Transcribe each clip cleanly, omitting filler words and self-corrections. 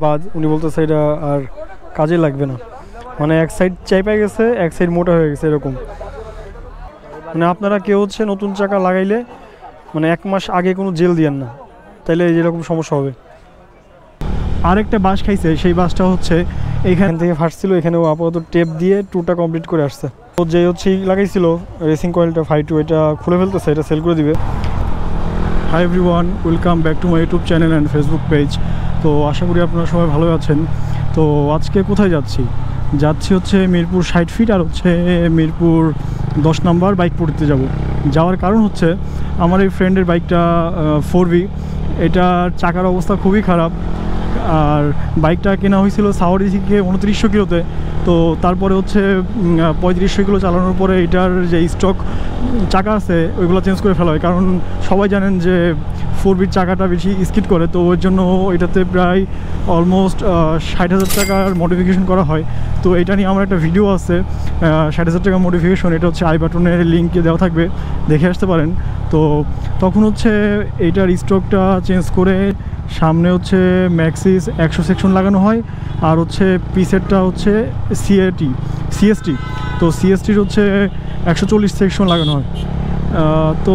বাদ উনি বলতেছে এটা আর কাজে লাগবে না, মানে এক সাইড চাইপা গেছে এক সাইড মোটা হয়ে গেছে এরকম। মানে আপনারা কেউ হচ্ছে নতুন চাকা লাগাইলে মানে 1 মাস আগে কোনো জেল দিয়েন না, তাইলে এরকম সমস্যা হবে। আরেকটা বাস খাইছে, সেই বাসটা হচ্ছে এইখান থেকে ফাটছিল, এখানেও আপাতত টেপ দিয়ে টুরটা কমপ্লিট করে আসছে। তো যে হচ্ছে লাগাইছিল রেসিং কয়েলটা 5.2 এটা খুলে ফেলতেছে, এটা সেল করে দিবে। Hi everyone, welcome back to my YouTube channel and Facebook page. তো আশা করি আপনারা সবাই ভালো আছেন। তো আজকে কোথায় যাচ্ছি হচ্ছে মিরপুর 60 ফিট আর হচ্ছে মিরপুর 10 নাম্বার বাইক পড়তে যাওয়ার কারণ হচ্ছে আমার এই ফ্রেন্ডের বাইকটা 4V, এটার চাকার অবস্থা খুবই খারাপ। আর বাইকটা কেনা হয়েছিল সাউদি থেকে 2900 কিলোতে। তো তারপরে হচ্ছে 3500 কিলো চালানোর পরে এটার যে স্টক চাকা আছে ওইগুলো চেঞ্জ করে ফেলা হয়, কারণ সবাই জানেন যে 4Vর চাকাটা বেশি স্কিড করে। তো ওর জন্য এটাতে প্রায় অলমোস্ট 60,000 টাকার মডিফিকেশন করা হয়। তো এটা নিয়ে আমার একটা ভিডিও আছে 60,000 টাকা মডিফিকেশন, এটা হচ্ছে আই বাটনের লিঙ্ক দেওয়া থাকবে, দেখে আসতে পারেন। তো তখন হচ্ছে এইটার স্ট্রোকটা চেঞ্জ করে সামনে হচ্ছে ম্যাক্সিস 100 সেকশন লাগানো হয়, আর হচ্ছে পিসেরটা হচ্ছে সিএসটি। তো সিএসটির হচ্ছে 140 সেকশন লাগানো হয়। তো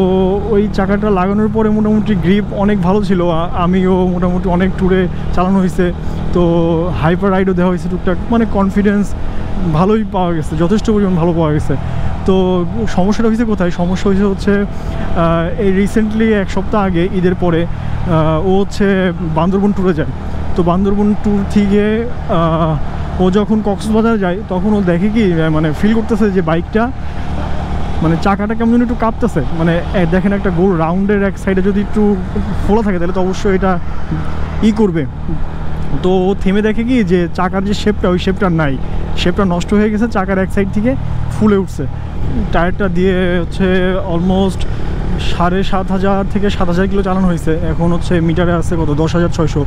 ওই চাকাটা লাগানোর পরে মোটামুটি গ্রিপ অনেক ভালো ছিল, আমিও মোটামুটি অনেক ট্যুরে চালানো হয়েছে। তো হাইপার রাইডও দেওয়া হয়েছে টুকটাক, মানে কনফিডেন্স ভালোই পাওয়া গেছে, যথেষ্ট পরিমাণ ভালো পাওয়া গেছে। তো সমস্যাটা হয়েছে কোথায়? সমস্যা হচ্ছে এই রিসেন্টলি 1 সপ্তাহ আগে ঈদের পরে ও হচ্ছে বান্দরবন ট্যুরে যায়। তো বান্দরবন ট্যুর থেকে ও যখন কক্সবাজার যায় তখন ও দেখে কি মানে ফিল করতেছে যে বাইকটা মানে চাকাটা কেমন যেন একটু কাঁপতেছে। মানে দেখেন একটা গোল রাউন্ডের এক সাইডে যদি একটু ফোলা থাকে তাহলে তো অবশ্যই এটা করবে। তো ও থেমে দেখে কি যে চাকার যে শেপটা ওই শেপটা নাই, শেপটা নষ্ট হয়ে গেছে, চাকার এক সাইড থেকে ফুলে উঠছে। টায়ারটা দিয়ে হচ্ছে অলমোস্ট 7,500 থেকে 7,000 কিলো চালানো হয়েছে। এখন হচ্ছে মিটারে আছে কত 10,600।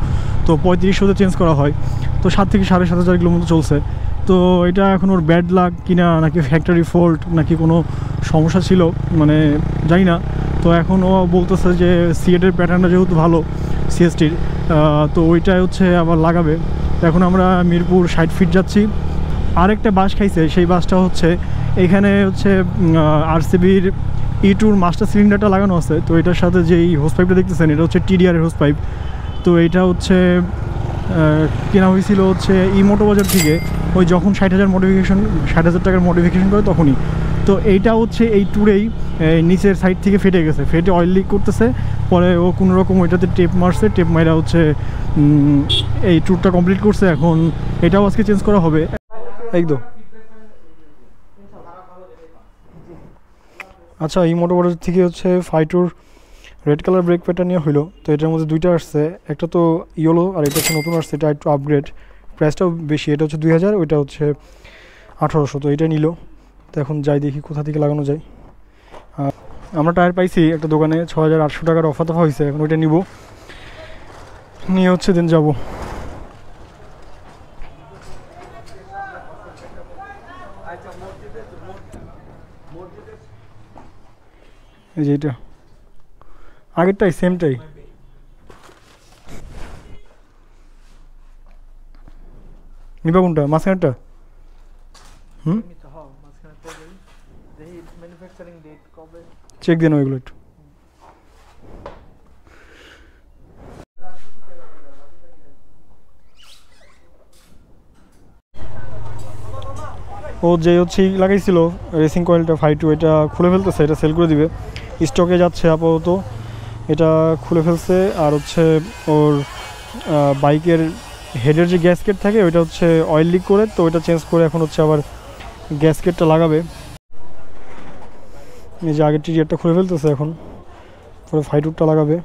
তো 3500তে চেঞ্জ করা হয়, তো 7 থেকে 7,500 কিলো মতো চলছে। তো এটা এখন ওর ব্যাড লাক কিনা নাকি ফ্যাক্টরি ফল্ট নাকি কোনো সমস্যা ছিল মানে জানি না। তো এখন ও বলতেছে যে সিএটের প্যাটার্নটা যেহেতু ভালো সিএসটির, তো ওইটাই হচ্ছে আবার লাগাবে। এখন আমরা মিরপুর 60 ফিট যাচ্ছি। আরেকটা বাস খাইছে, সেই বাসটা হচ্ছে এখানে হচ্ছে আরসিবির E2 মাস্টার সিলিন্ডারটা লাগানো আছে। তো এটার সাথে যেই হোস পাইপটা দেখতেছেন এটা হচ্ছে টিডিআরের হোস পাইপ। তো এটা হচ্ছে কেনা হয়েছিল হচ্ছে মোটো বাজার থেকে, ওই যখন 60,000 টাকার মডিফিকেশন করে তখনই। তো এইটা হচ্ছে এই ট্যুরেই নিচের সাইড থেকে ফেটে গেছে, ফেটে অয়েল লিক করতেছে। পরে ও কোনো রকম ওইটাতে টেপ মারছে, টেপ মাইরা হচ্ছে এই ট্যুরটা কমপ্লিট করছে। এখন এটাও আজকে চেঞ্জ করা হবে একদম। আচ্ছা, এই মোটো বাজার থেকে হচ্ছে 5.2 রেড কালার ব্রেক প্যাটার্ন নিয়ে হইলো। তো এটার মধ্যে দুইটা আসছে, একটা তো ইয়েলো আর এটা হচ্ছে নতুন আসছে, এটা একটু আপগ্রেড, প্রাইসটাও বেশি। এটা হচ্ছে 2000, ওইটা হচ্ছে 1800। তো এটা নিল। তো এখন যাই দেখি কোথা থেকে লাগানো যায়। আমরা টায়ার পাইছি একটা দোকানে 6,800 টাকার অফার দফা হয়েছে, এখন ওইটা নিব, নিয়ে হচ্ছে দেন যাবো। এই যে এটা আগেরটাই সেমটাই। নিবা কোনটা? মাঝখানেরটা? চেক দেন ওইগুলো একটু। ও যে হচ্ছে লাগাইছিল রেসিং কয়েলটা 5.2 এটা খুলে ফেলতেছে, এটা সেল করে দিবে, স্টকে যাচ্ছে আপাতত। এটা খুলে ফেলছে। আর হচ্ছে ওর বাইকের হেডের যে গ্যাসকেট থাকে ওইটা হচ্ছে অয়েল লিক করে, তো ওইটা চেঞ্জ করে এখন হচ্ছে আবার গ্যাসকেটটা লাগাবে। এই যে আগের টিডিআরটা খুলে ফেলতেছে, এখন পরে 5.2টা লাগাবে।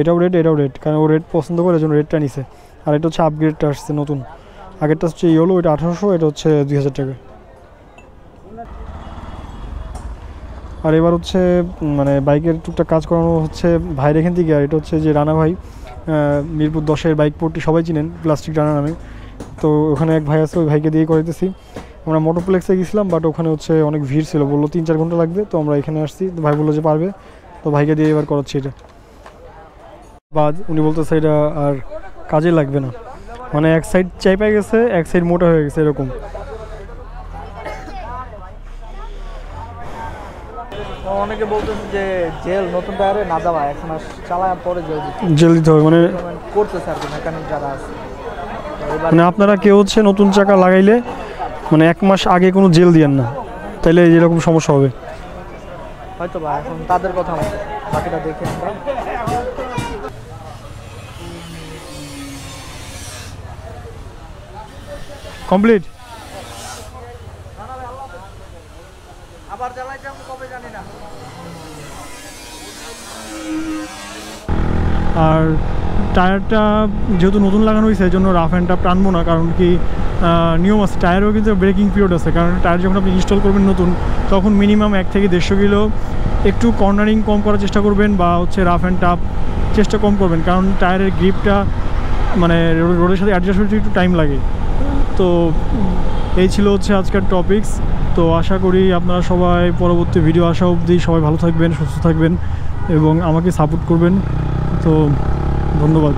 এটাও রেড, কারণ ও রেড পছন্দ করে জন্য রেডটা নিছে। আর এটা হচ্ছে আপগ্রেডটা আসছে নতুন, আগেরটা হচ্ছে ইয়েলো, এটা 1800, এটা হচ্ছে 2000 টাকা। আর এবার হচ্ছে মানে বাইকের টুকটাক কাজ করানো হচ্ছে ভাইয়ের এখান থেকে। আর এটা হচ্ছে যে রানা ভাই, মিরপুর 10-এর বাইক পট্টি সবাই চিনেন, প্লাস্টিক রানা নামে। তো ওখানে এক ভাই আছে, ওই ভাইকে দিয়ে করাইতেছি। আমরা মোটোপ্লেক্সে গেছিলাম, বাট ওখানে হচ্ছে অনেক ভিড় ছিল, বললো 3-4 ঘন্টা লাগবে। তো আমরা এখানে আসছি, তো ভাই বললো যে পারবে, তো ভাইকে দিয়ে এবার করাচ্ছি। এটা বাদ উনি বলতেছে এটা আর কাজে লাগবে না, মানে এক সাইড চাইপা গেছে, এক সাইড মোটা হয়ে গেছে এরকম। অনেকে বলতেছে যে জেল নতুন টায়ারে না দেওয়া, 1 মাস চালানোর পরে জেল দিতে হবে, মানে করতেছে আর কি মেকানিক যারা আছে। মানে আপনারা কেউ হচ্ছে নতুন চাকা লাগাইলে মানে 1 মাস আগে কোনো জেল দিয়েন না, তাইলে এরকম সমস্যা হবে হয়তো বা। এখন তাদের কথা মতো বাকিটা দেখে আমরা। কমপ্লিট। আবার জ্বালাইতে আমরা কবে জানি না। আর টায়ারটা যেহেতু নতুন লাগানো হয়েছে এই জন্য রাফ অ্যান্ড টাফ টানবো না, কারণ কি নিয়ম আছে টায়ারেও কিন্তু ব্রেকিং পিরিয়ড আছে। কারণ টায়ার যখন আপনি ইনস্টল করবেন নতুন, তখন মিনিমাম 1 থেকে 150 কিলো একটু কর্নারিং কম করার চেষ্টা করবেন, বা হচ্ছে রাফ অ্যান্ড টাফ চেষ্টা কম করবেন, কারণ টায়ারের গ্রিপটা মানে রোডের সাথে অ্যাডজাস্ট হতে একটু টাইম লাগে। তো এই ছিল হচ্ছে আজকের টপিকস। তো আশা করি আপনারা সবাই পরবর্তী ভিডিও আসা অবধি সবাই ভালো থাকবেন, সুস্থ থাকবেন এবং আমাকে সাপোর্ট করবেন। তো ধন্যবাদ।